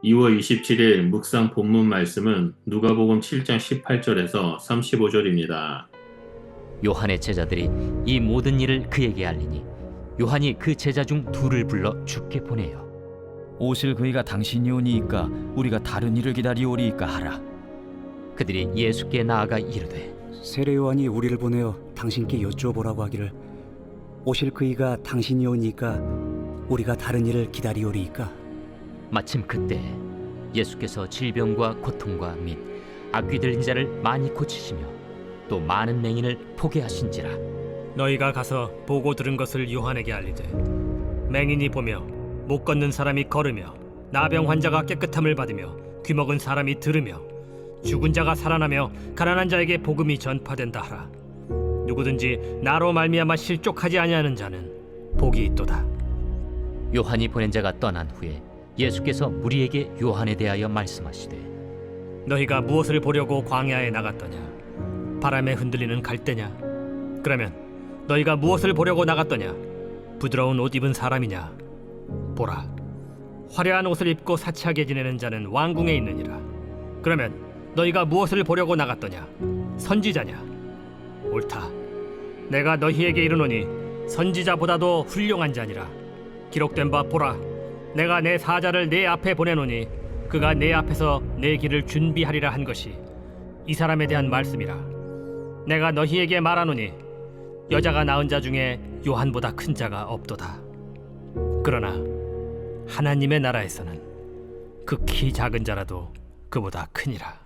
2월 27일 묵상 본문 말씀은 누가복음 7장 18절에서 35절입니다. 요한의 제자들이 이 모든 일을 그에게 알리니 요한이 그 제자 중 둘을 불러 주께 보내요. 오실 그이가 당신이 오니이까 우리가 다른 일을 기다리오리이까 하라. 그들이 예수께 나아가 이르되 세례 요한이 우리를 보내어 당신께 여쭈어보라고 하기를 오실 그이가 당신이 오니까 우리가 다른 일을 기다리오리이까. 마침 그때 예수께서 질병과 고통과 및 악귀 들린 자를 많이 고치시며 또 많은 맹인을 포게 하신지라. 너희가 가서 보고 들은 것을 요한에게 알리되 맹인이 보며 못 걷는 사람이 걸으며 나병 환자가 깨끗함을 받으며 귀먹은 사람이 들으며 죽은 자가 살아나며 가난한 자에게 복음이 전파된다 하라. 누구든지 나로 말미암아 실족하지 아니하는 자는 복이 있도다. 요한이 보낸 자가 떠난 후에 예수께서 무리에게 요한에 대하여 말씀하시되 너희가 무엇을 보려고 광야에 나갔더냐? 바람에 흔들리는 갈대냐? 그러면 너희가 무엇을 보려고 나갔더냐? 부드러운 옷 입은 사람이냐? 보라, 화려한 옷을 입고 사치하게 지내는 자는 왕궁에 있느니라. 그러면 너희가 무엇을 보려고 나갔더냐? 선지자냐? 옳다. 내가 너희에게 이르노니 선지자보다도 훌륭한 자니라. 기록된 바 보라, 내가 내 사자를 내 앞에 보내노니 그가 내 앞에서 내 길을 준비하리라 한 것이 이 사람에 대한 말씀이라. 내가 너희에게 말하노니 여자가 낳은 자 중에 요한보다 큰 자가 없도다. 그러나 하나님의 나라에서는 극히 작은 자라도 그보다 크니라.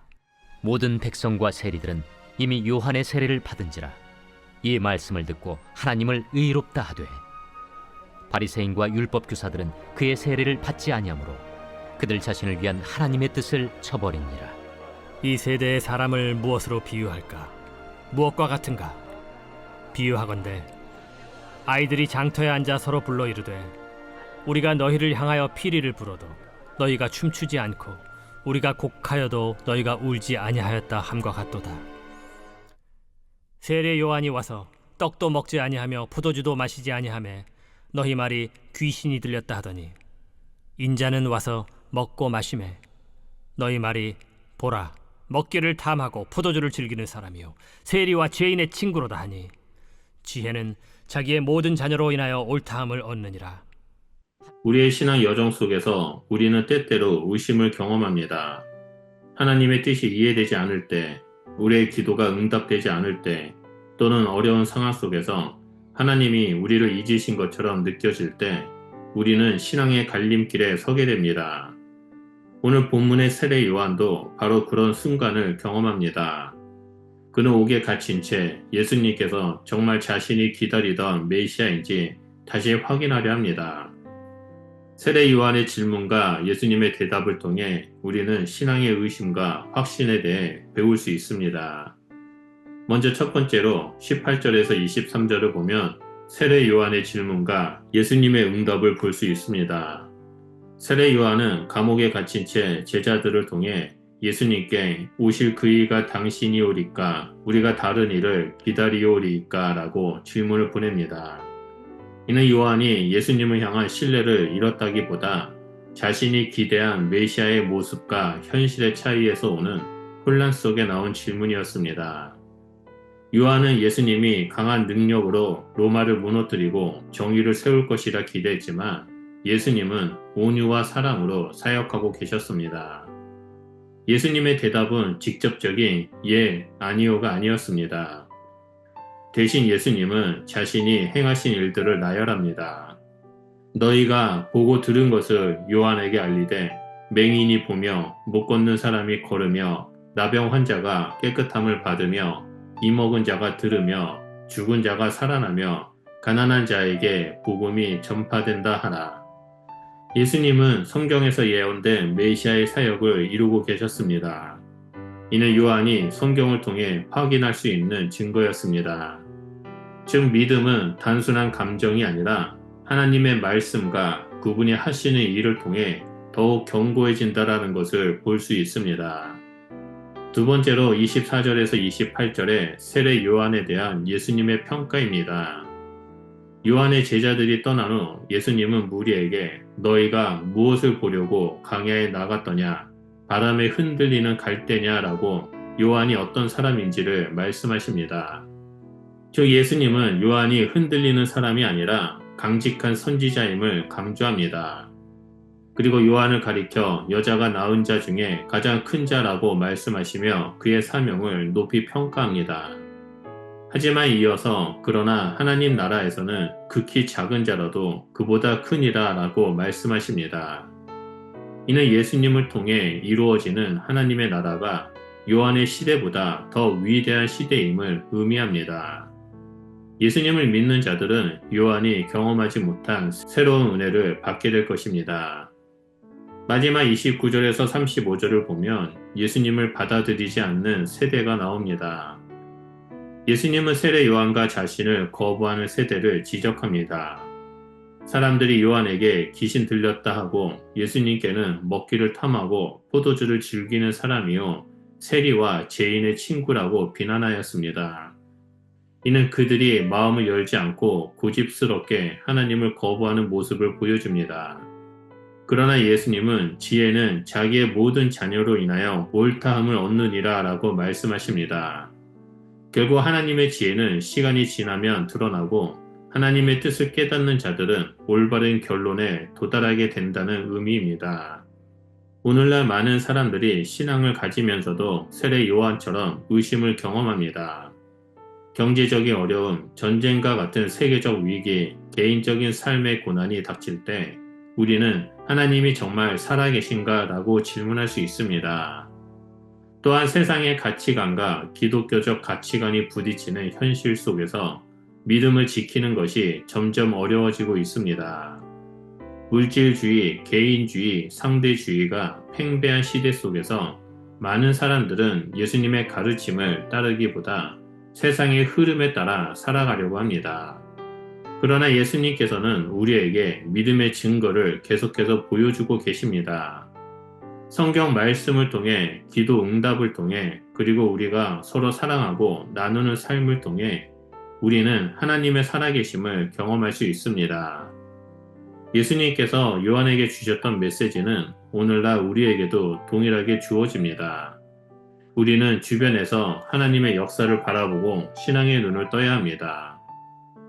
모든 백성과 세리들은 이미 요한의 세례를 받은지라. 이 말씀을 듣고 하나님을 의롭다 하되 바리새인과 율법 교사들은 그의 세례를 받지 아니하므로 그들 자신을 위한 하나님의 뜻을 저버리니라. 이 세대의 사람을 무엇으로 비유할까? 무엇과 같은가? 비유하건대 아이들이 장터에 앉아 서로 불러 이르되 우리가 너희를 향하여 피리를 불어도 너희가 춤추지 않고 우리가 곡하여도 너희가 울지 아니하였다 함과 같도다. 세례 요한이 와서 떡도 먹지 아니하며 포도주도 마시지 아니하매 너희 말이 귀신이 들렸다 하더니 인자는 와서 먹고 마시매 너희 말이 보라, 먹기를 탐하고 포도주를 즐기는 사람이요 세리와 죄인의 친구로다 하니 지혜는 자기의 모든 자녀로 인하여 옳다함을 얻느니라. 우리의 신앙 여정 속에서 우리는 때때로 의심을 경험합니다. 하나님의 뜻이 이해되지 않을 때, 우리의 기도가 응답되지 않을 때, 또는 어려운 상황 속에서 하나님이 우리를 잊으신 것처럼 느껴질 때 우리는 신앙의 갈림길에 서게 됩니다. 오늘 본문의 세례 요한도 바로 그런 순간을 경험합니다. 그는 옥에 갇힌 채 예수님께서 정말 자신이 기다리던 메시아인지 다시 확인하려 합니다. 세례 요한의 질문과 예수님의 대답을 통해 우리는 신앙의 의심과 확신에 대해 배울 수 있습니다. 먼저 첫 번째로 18절에서 23절을 보면 세례 요한의 질문과 예수님의 응답을 볼 수 있습니다. 세례 요한은 감옥에 갇힌 채 제자들을 통해 예수님께 오실 그이가 당신이 오리까 우리가 다른 일을 기다리오리까 라고 질문을 보냅니다. 이는 요한이 예수님을 향한 신뢰를 잃었다기보다 자신이 기대한 메시아의 모습과 현실의 차이에서 오는 혼란 속에 나온 질문이었습니다. 요한은 예수님이 강한 능력으로 로마를 무너뜨리고 정의를 세울 것이라 기대했지만 예수님은 온유와 사랑으로 사역하고 계셨습니다. 예수님의 대답은 직접적인 예, 아니요가 아니었습니다. 대신 예수님은 자신이 행하신 일들을 나열합니다. 너희가 보고 들은 것을 요한에게 알리되 맹인이 보며 못 걷는 사람이 걸으며 나병 환자가 깨끗함을 받으며 이먹은 자가 들으며 죽은 자가 살아나며 가난한 자에게 복음이 전파된다 하라. 예수님은 성경에서 예언된 메시아의 사역을 이루고 계셨습니다. 이는 요한이 성경을 통해 확인할 수 있는 증거였습니다. 즉 믿음은 단순한 감정이 아니라 하나님의 말씀과 그분이 하시는 일을 통해 더욱 견고해진다라는 것을 볼 수 있습니다. 두 번째로 24절에서 28절의 세례 요한에 대한 예수님의 평가입니다. 요한의 제자들이 떠난 후 예수님은 무리에게 너희가 무엇을 보려고 광야에 나갔더냐? 바람에 흔들리는 갈대냐라고 요한이 어떤 사람인지를 말씀하십니다. 즉 예수님은 요한이 흔들리는 사람이 아니라 강직한 선지자임을 강조합니다. 그리고 요한을 가리켜 여자가 낳은 자 중에 가장 큰 자라고 말씀하시며 그의 사명을 높이 평가합니다. 하지만 이어서 그러나 하나님 나라에서는 극히 작은 자라도 그보다 크니라 라고 말씀하십니다. 이는 예수님을 통해 이루어지는 하나님의 나라가 요한의 시대보다 더 위대한 시대임을 의미합니다. 예수님을 믿는 자들은 요한이 경험하지 못한 새로운 은혜를 받게 될 것입니다. 마지막 29절에서 35절을 보면 예수님을 받아들이지 않는 세대가 나옵니다. 예수님은 세례 요한과 자신을 거부하는 세대를 지적합니다. 사람들이 요한에게 귀신 들렸다 하고 예수님께는 먹기를 탐하고 포도주를 즐기는 사람이요 세리와 죄인의 친구라고 비난하였습니다. 이는 그들이 마음을 열지 않고 고집스럽게 하나님을 거부하는 모습을 보여줍니다. 그러나 예수님은 지혜는 자기의 모든 자녀로 인하여 옳다함을 얻느니라 라고 말씀하십니다. 결국 하나님의 지혜는 시간이 지나면 드러나고 하나님의 뜻을 깨닫는 자들은 올바른 결론에 도달하게 된다는 의미입니다. 오늘날 많은 사람들이 신앙을 가지면서도 세례 요한처럼 의심을 경험합니다. 경제적인 어려움, 전쟁과 같은 세계적 위기, 개인적인 삶의 고난이 닥칠 때 우리는 하나님이 정말 살아계신가 라고 질문할 수 있습니다. 또한 세상의 가치관과 기독교적 가치관이 부딪히는 현실 속에서 믿음을 지키는 것이 점점 어려워지고 있습니다. 물질주의, 개인주의, 상대주의가 팽배한 시대 속에서 많은 사람들은 예수님의 가르침을 따르기보다 세상의 흐름에 따라 살아가려고 합니다. 그러나 예수님께서는 우리에게 믿음의 증거를 계속해서 보여주고 계십니다. 성경 말씀을 통해 기도 응답을 통해 그리고 우리가 서로 사랑하고 나누는 삶을 통해 우리는 하나님의 살아계심을 경험할 수 있습니다. 예수님께서 요한에게 주셨던 메시지는 오늘날 우리에게도 동일하게 주어집니다. 우리는 주변에서 하나님의 역사를 바라보고 신앙의 눈을 떠야 합니다.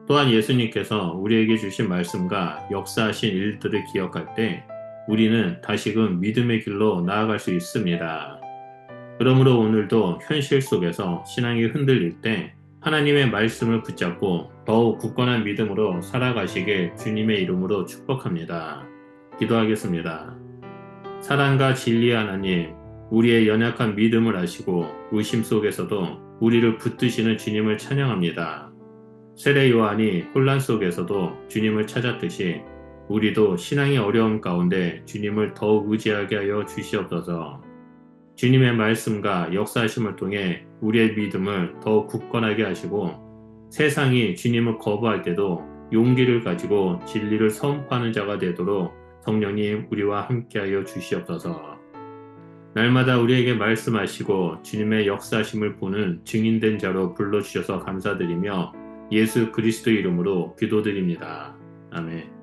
또한 예수님께서 우리에게 주신 말씀과 역사하신 일들을 기억할 때 우리는 다시금 믿음의 길로 나아갈 수 있습니다. 그러므로 오늘도 현실 속에서 신앙이 흔들릴 때 하나님의 말씀을 붙잡고 더욱 굳건한 믿음으로 살아가시길 주님의 이름으로 축복합니다. 기도하겠습니다. 사랑과 진리의 하나님, 우리의 연약한 믿음을 아시고 의심 속에서도 우리를 붙드시는 주님을 찬양합니다. 세례 요한이 혼란 속에서도 주님을 찾았듯이 우리도 신앙의 어려움 가운데 주님을 더욱 의지하게 하여 주시옵소서. 주님의 말씀과 역사하심을 통해 우리의 믿음을 더욱 굳건하게 하시고 세상이 주님을 거부할 때도 용기를 가지고 진리를 선포하는 자가 되도록 성령님 우리와 함께하여 주시옵소서. 날마다 우리에게 말씀하시고 주님의 역사하심을 보는 증인된 자로 불러주셔서 감사드리며 예수 그리스도 이름으로 기도드립니다. 아멘.